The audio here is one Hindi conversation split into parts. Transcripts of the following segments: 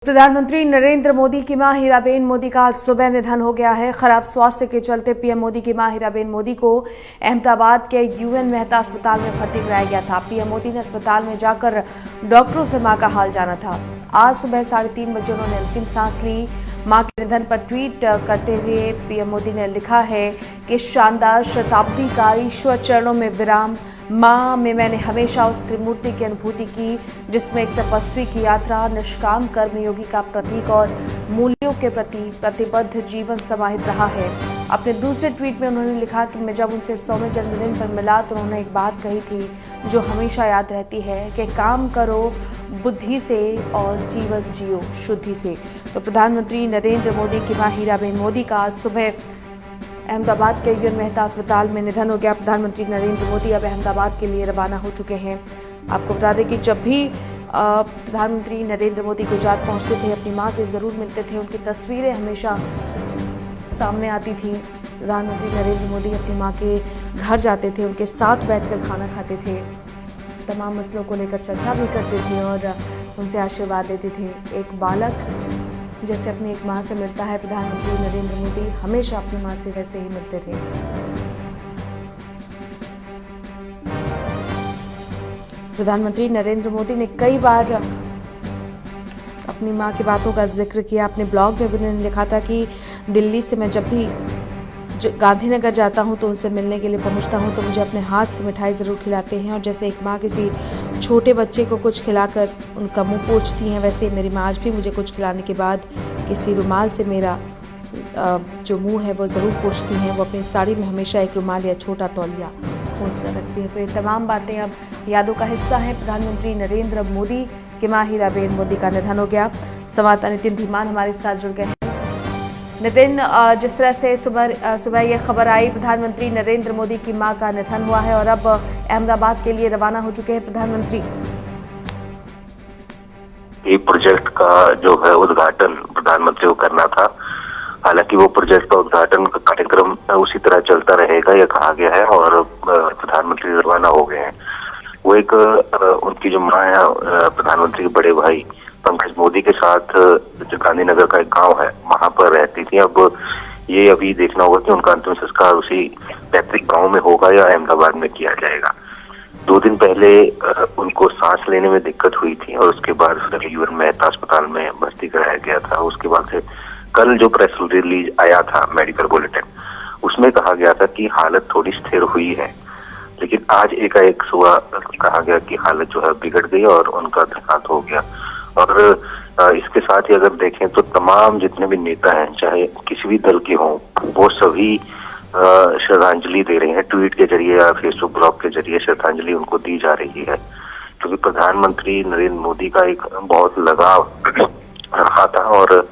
प्रधानमंत्री नरेंद्र मोदी की मां हीराबेन मोदी का आज सुबह निधन हो गया है। खराब स्वास्थ्य के चलते पीएम मोदी की मां हीराबेन मोदी को अहमदाबाद के यूएन मेहता अस्पताल में भर्ती कराया गया था। पीएम मोदी ने अस्पताल में जाकर डॉक्टरों से मां का हाल जाना था। आज सुबह 3:30 बजे उन्होंने अंतिम सांस ली। मां के निधन पर ट्वीट करते हुए पीएम मोदी ने लिखा है कि शानदार शताब्दी का ईश्वर चरणों में विराम। मां में मैंने हमेशा उस त्रिमूर्ति की अनुभूति की जिसमें एक तपस्वी की यात्रा, निष्काम कर्मयोगी का प्रतीक और मूल्यों के प्रति प्रतिबद्ध जीवन समाहित रहा है। अपने दूसरे ट्वीट में उन्होंने लिखा कि मैं जब उनसे 100वें जन्मदिन पर मिला तो उन्होंने एक बात कही थी जो हमेशा याद रहती है कि काम करो बुद्धि से और जीवन जियो शुद्धि से। तो प्रधानमंत्री नरेंद्र मोदी की मां हीराबेन मोदी का आज सुबह अहमदाबाद के यूएन मेहता अस्पताल में निधन हो गया। प्रधानमंत्री नरेंद्र मोदी अब अहमदाबाद के लिए रवाना हो चुके हैं। आपको बता दें कि जब भी प्रधानमंत्री नरेंद्र मोदी गुजरात पहुंचते थे अपनी मां से ज़रूर मिलते थे। उनकी तस्वीरें हमेशा सामने आती थी। प्रधानमंत्री नरेंद्र मोदी अपनी मां के घर जाते थे, उनके साथ बैठकर खाना खाते थे, तमाम मसलों को लेकर चर्चा भी करते थे और उनसे आशीर्वाद देते थे। एक बालक जैसे अपनी एक मां से मिलता है, प्रधानमंत्री नरेंद्र मोदी हमेशा अपनी मां से वैसे ही मिलते थे। प्रधानमंत्री नरेंद्र मोदी ने कई बार अपनी मां की बातों का जिक्र किया। अपने ब्लॉग में भी उन्होंने लिखा था कि दिल्ली से मैं जब भी गांधीनगर जाता हूं तो उनसे मिलने के लिए पहुंचता हूं तो मुझे अपने हाथ से मिठाई ज़रूर खिलाते हैं और जैसे एक माँ किसी छोटे बच्चे को कुछ खिलाकर उनका मुंह पोंछती हैं, वैसे मेरी माँ आज भी मुझे कुछ खिलाने के बाद किसी रुमाल से मेरा जो मुंह है वो ज़रूर पोंछती हैं। वो अपनी साड़ी में हमेशा एक रुमाल या छोटा तौलिया खोस कर रखती हैं। तो ये तमाम बातें अब यादों का हिस्सा हैं। प्रधानमंत्री नरेंद्र मोदी की मां हीराबेन मोदी का निधन हो गया। संवाददाता नितिन धीमान हमारे साथ जुड़ गए हैं। नितिन, जिस तरह से सुबह ये खबर आई प्रधानमंत्री नरेंद्र मोदी की मां का निधन हुआ है और अब अहमदाबाद के लिए रवाना हो चुके हैं प्रधानमंत्री। ये प्रोजेक्ट का जो है उद्घाटन प्रधानमंत्री को करना था। हालांकि वो प्रोजेक्ट का उद्घाटन का कार्यक्रम उसी तरह चलता रहेगा यह कहा गया है और प्रधानमंत्री रवाना हो गए हैं। वो एक उनकी जो मां है प्रधानमंत्री के बड़े भाई पंकज मोदी के साथ जो गांधीनगर का एक गांव है वहां पर रहती थी। अब ये अभी देखना होगा कि उनका अंतिम संस्कार उसी पैतृक गांव में होगा या अहमदाबाद में किया जाएगा। 2 दिन पहले उनको सांस लेने में दिक्कत हुई थी और उसके बाद यूएन मेहता अस्पताल में भर्ती कराया गया था। उसके बाद से कल जो प्रेस रिलीज आया था मेडिकल बुलेटिन, उसमें कहा गया था कि हालत थोड़ी स्थिर हुई है, लेकिन आज एकाएक सुबह कहा गया कि हालत जो है बिगड़ गई और उनका देहांत हो गया। और इसके साथ ही अगर देखें तो तमाम जितने भी नेता हैं चाहे किसी भी दल के हों वो सभी श्रद्धांजलि दे रहे हैं। ट्वीट के जरिए या फेसबुक ब्लॉग के जरिए श्रद्धांजलि उनको दी जा रही है, क्योंकि प्रधानमंत्री नरेंद्र मोदी का एक बहुत लगाव रहा था और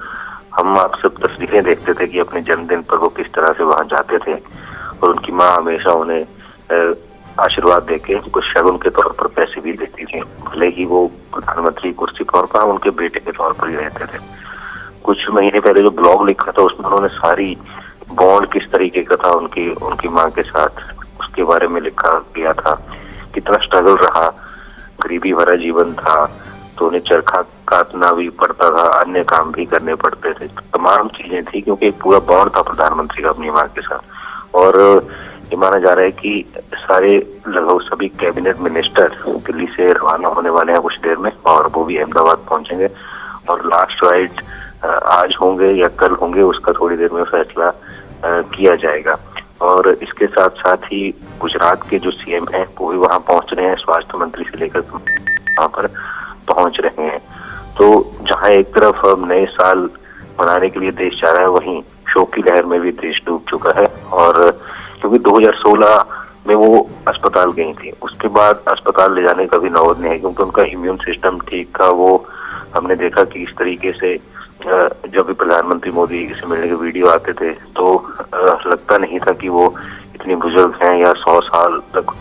हम आप सब तस्वीरें देखते थे कि अपने जन्मदिन पर वो किस तरह से वहां जाते थे और उनकी माँ हमेशा उन्हें आशीर्वाद देके कुछ शगुन के तौर पर पैसे भी देती थी, भले ही वो प्रधानमंत्री कुर्सी तौर पर उनके बेटे के तौर पर ही रहते थे। कुछ महीने पहले जो ब्लॉग लिखा था उसमें उन्होंने सारी बॉन्ड किस तरीके का था उनकी माँ के साथ उसके बारे में लिखा गया था। कितना स्ट्रगल रहा, गरीबी भरा जीवन था तो उन्हें चरखा काटना भी पड़ता था, अन्य काम भी करने पड़ते थे, तमाम चीजें थी क्योंकि एक पूरा बॉन्ड था प्रधानमंत्री का अपनी माँ के साथ। और ये माना जा रहा है कि सारे लगभग सभी कैबिनेट मिनिस्टर दिल्ली से रवाना होने वाले हैं कुछ देर में और वो भी अहमदाबाद पहुंचेंगे और लास्ट राइड आज होंगे या कल होंगे उसका थोड़ी देर में फैसला किया जाएगा। और इसके साथ साथ ही गुजरात के जो सीएम हैं वो भी वहां पहुंच रहे हैं, स्वास्थ्य मंत्री से लेकर वहां पर पहुंच रहे हैं। तो जहां एक तरफ नए साल मनाने के लिए देश जा रहा है वहीं शोक की लहर में भी देश डूब चुका है। और क्योंकि 2016 में वो अस्पताल गई थी, उसके बाद अस्पताल ले जाने का भी नौबत नहीं है क्योंकि उनका इम्यून सिस्टम ठीक था। वो हमने देखा कि इस तरीके से जब भी प्रधानमंत्री मोदी से मिलने के वीडियो आते थे तो लगता नहीं था कि वो इतनी बुजुर्ग हैं या 100 साल तक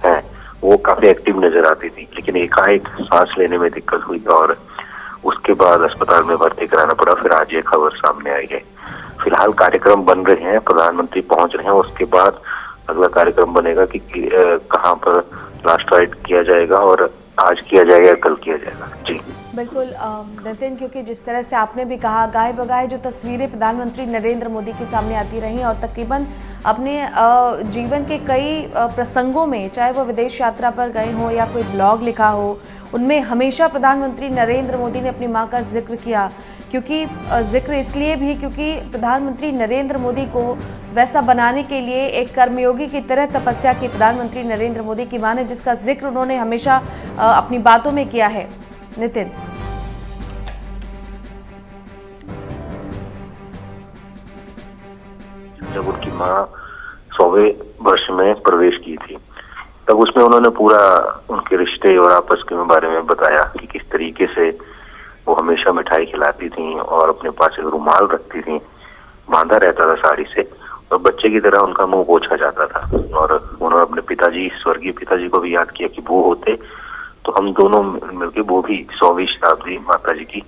हैं। वो काफी एक्टिव नजर आती थी, लेकिन एकाएक सांस लेने में दिक्कत हुई और उसके बाद अस्पताल में भर्ती कराना पड़ा। फिर आज ये खबर सामने आई है। फिलहाल कार्यक्रम बन रहे हैं, प्रधानमंत्री पहुंच रहे हैं, उसके बाद अगला कार्यक्रम बनेगा कि कहाँ पर लास्ट राइड किया जाएगा और आज किया जाएगा या कल किया जाएगा। जी बिल्कुल नितिन, क्योंकि जिस तरह से आपने भी कहा, गाए बगाए जो तस्वीरें प्रधानमंत्री नरेंद्र मोदी के सामने आती रही और तकरीबन अपने जीवन के कई प्रसंगों में, चाहे वो विदेश यात्रा पर गए हों या कोई ब्लॉग लिखा हो, उनमें हमेशा प्रधानमंत्री नरेंद्र मोदी ने अपनी मां का जिक्र किया। क्योंकि जिक्र इसलिए भी क्योंकि प्रधानमंत्री नरेंद्र मोदी को वैसा बनाने के लिए एक कर्मयोगी की तरह तपस्या की प्रधानमंत्री नरेंद्र मोदी की मां ने, जिसका जिक्र उन्होंने हमेशा अपनी बातों में किया है। नितिन, जब उनकी माँ 100वें वर्ष में प्रवेश की थी, तब उसमें उन्होंने पूरा उनके रिश्ते और आपस के बारे में बताया कि किस तरीके से वो हमेशा मिठाई खिलाती थी और अपने पास एक रुमाल रखती थी, बांधा रहता था साड़ी से, और बच्चे की तरह उनका मुंह पोंछा जाता था। और उन्होंने अपने पिताजी, स्वर्गीय पिताजी को भी याद किया कि वो होते तो हम दोनों मिलके वो भी 100वीं शताब्दी माता जी की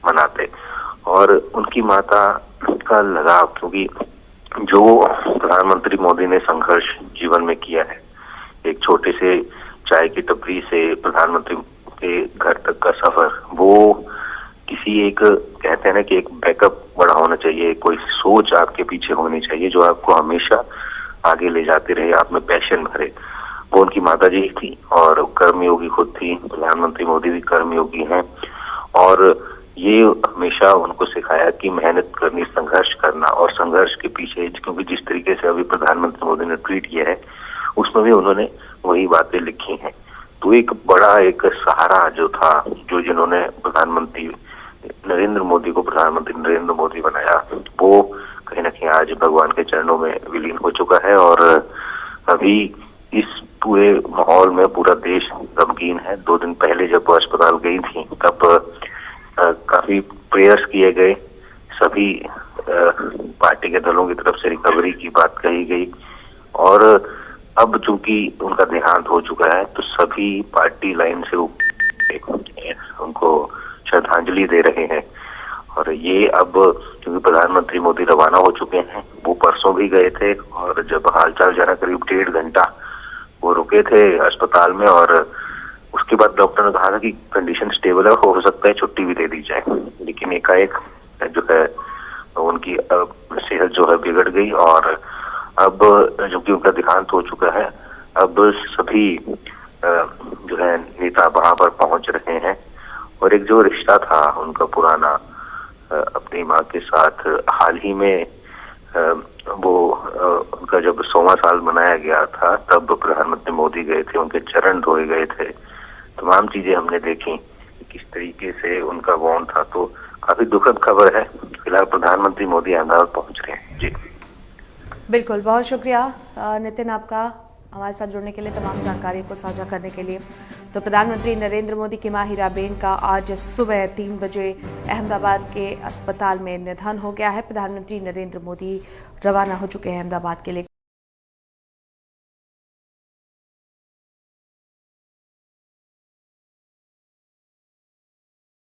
मनाते। और उनकी माता का लगाव, क्योंकि जो प्रधानमंत्री मोदी ने संघर्ष जीवन में किया है, एक छोटे से चाय की टपरी से प्रधानमंत्री के घर तक का सफर, वो किसी एक, कहते हैं ना कि एक बैकअप बड़ा होना चाहिए, कोई सोच आपके पीछे होनी चाहिए जो आपको हमेशा आगे ले जाती रहे, आप में पैशन भरे। वो उनकी माता जी थी और कर्मयोगी खुद थी। प्रधानमंत्री मोदी भी कर्मयोगी हैं और ये हमेशा उनको सिखाया कि मेहनत करनी, संघर्ष करना, और संघर्ष के पीछे, क्योंकि जिस तरीके से अभी प्रधानमंत्री मोदी ने ट्वीट किया है उसमें भी उन्होंने वही बातें लिखी हैं। तो एक बड़ा एक सहारा जो था, जो जिन्होंने प्रधानमंत्री नरेंद्र मोदी को प्रधानमंत्री नरेंद्र मोदी बनाया, वो कहीं ना कहीं आज भगवान के चरणों में विलीन हो चुका है। और अभी इस पूरे माहौल में पूरा देश गमगीन है। 2 दिन पहले जब वो अस्पताल गई थी तब काफी प्रेयर्स किए गए, सभी पार्टी के दलों की तरफ से रिकवरी की बात कही गई। और अब चूंकि उनका देहांत हो चुका है तो सभी पार्टी लाइन से उनको श्रद्धांजलि दे रहे हैं। और ये अब क्योंकि प्रधानमंत्री मोदी रवाना हो चुके हैं, वो परसों भी गए थे और जब हालचाल जाना करीब 1.5 घंटा वो रुके थे अस्पताल में, और उसके बाद डॉक्टर ने कहा था कि कंडीशन स्टेबल है, हो सकता है छुट्टी भी दे दी जाए। लेकिन एकाएक जो है उनकी सेहत जो है बिगड़ गई और अब जो कि उनका देहांत हो चुका है, अब सभी जो है नेता वहां पर पहुंच रहे हैं। और एक जो रिश्ता था उनका पुराना अपनी माँ के साथ, हाल ही में वो उनका जब 100वां साल मनाया गया था तब प्रधानमंत्री मोदी गए थे, उनके चरण धोए गए थे, तमाम चीजें हमने देखी किस तरीके से उनका बॉन्ड था। तो काफी दुखद खबर है। फिलहाल प्रधानमंत्री मोदी अहमदाबाद पहुंच रहे हैं। जी बिल्कुल, बहुत शुक्रिया नितिन आपका हमारे साथ जुड़ने के लिए, तमाम जानकारी को साझा करने के लिए। तो प्रधानमंत्री नरेंद्र मोदी की मां हीराबेन का आज सुबह 3 बजे अहमदाबाद के अस्पताल में निधन हो गया है। प्रधानमंत्री नरेंद्र मोदी रवाना हो चुके हैं अहमदाबाद के लिए।